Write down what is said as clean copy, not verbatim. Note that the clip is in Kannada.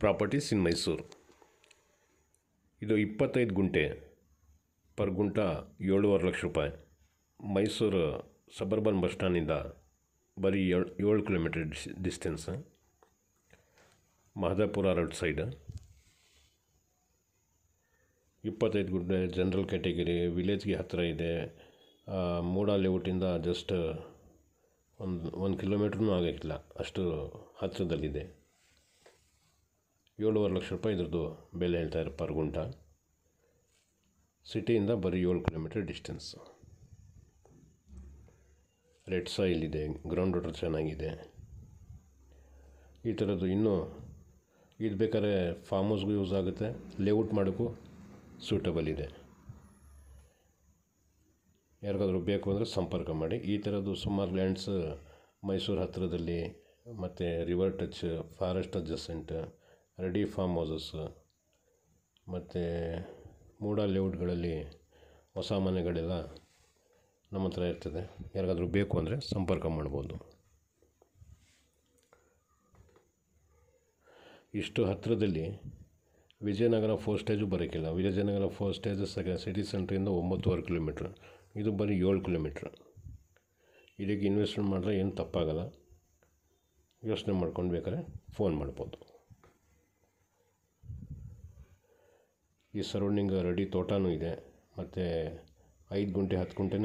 ಪ್ರಾಪರ್ಟೀಸ್ ಇನ್ ಮೈಸೂರು. ಇದು 25 ಗುಂಟೆ, ಪರ್ ಗುಂಟ 7.5 ಲಕ್ಷ ರೂಪಾಯಿ. ಮೈಸೂರು ಸಬರ್ಬನ್ ಬಸ್ ಸ್ಟ್ಯಾಂಡಿಂದ ಬರೀ 7 kilometre distance. Mahadevapura road side. 25 ಗುಂಟೆ ಜನರಲ್ ಕ್ಯಾಟಗಿರಿ, ವಿಲೇಜ್ಗೆ ಹತ್ತಿರ ಇದೆ. ಮೂಡಾ ಲೇಔಟಿಂದ ಜಸ್ಟ್ ಒಂದು ಕಿಲೋಮೀಟ್ರೂ ಆಗೋಕ್ಕಿಲ್ಲ, ಅಷ್ಟು ಹತ್ತಿರದಲ್ಲಿದೆ. 7.5 ಲಕ್ಷ ರೂಪಾಯಿ ಇದ್ರದ್ದು ಬೆಲೆ ಹೇಳ್ತಾರೆ ಪರ್ ಗುಂಟ. ಸಿಟಿಯಿಂದ ಬರೀ 7 ಕಿಲೋಮೀಟರ್ ಡಿಸ್ಟೆನ್ಸ್. ರೆಡ್ ಸಾಯಿಲ್ ಇದೆ, ಗ್ರೌಂಡ್ ವಾಟರ್ ಚೆನ್ನಾಗಿದೆ. ಈ ಥರದ್ದು ಇನ್ನೂ ಇದು ಬೇಕಾದ್ರೆ ಫಾರ್ಮ್ ಹೌಸ್ಗೂ ಯೂಸ್ ಆಗುತ್ತೆ, ಲೇಔಟ್ ಮಾಡೋಕ್ಕೂ ಸೂಟಬಲ್ ಇದೆ. ಯಾರಿಗಾದ್ರೂ ಬೇಕು ಅಂದರೆ ಸಂಪರ್ಕ ಮಾಡಿ. ಈ ಥರದ್ದು ಸುಮಾರು ಲ್ಯಾಂಡ್ಸ್ ಮೈಸೂರು ಹತ್ತಿರದಲ್ಲಿ, ಮತ್ತು river touch, forest adjacent, ready farm houses, ಮತ್ತು ಮೂಡಾ ಲೇಔಟ್ಗಳಲ್ಲಿ ಹೊಸ ಮನೆಗಳೆಲ್ಲ ನಮ್ಮ ಹತ್ರ ಇರ್ತದೆ. ಯಾರಿಗಾದ್ರೂ ಬೇಕು ಅಂದರೆ ಸಂಪರ್ಕ ಮಾಡ್ಬೋದು. ಇಷ್ಟು ಹತ್ತಿರದಲ್ಲಿ ವಿಜಯನಗರ 4 ಸ್ಟೇಜು ಬರೋಕ್ಕಿಲ್ಲ. ವಿಜಯನಗರ 4 ಸ್ಟೇಜ್ ಸಿಟಿ ಸೆಂಟ್ರಿಂದ 9.5 ಕಿಲೋಮೀಟ್ರ್, ಇದು ಬರೀ 7 ಕಿಲೋಮೀಟ್ರ್. ಇದಕ್ಕೆ ಇನ್ವೆಸ್ಟ್ಮೆಂಟ್ ಮಾಡಿದ್ರೆ ಏನು ತಪ್ಪಾಗಲ್ಲ. ಯೋಚನೆ ಮಾಡ್ಕೊಂಡು ಬೇಕಾದ್ರೆ ಫೋನ್ ಮಾಡ್ಬೋದು. ಈ ಸರೌಂಡಿಂಗ್ ರೆಡಿ ತೋಟನೂ ಇದೆ, ಮತ್ತು 5 ಗುಂಟೆ 10 ಗುಂಟೆನೂ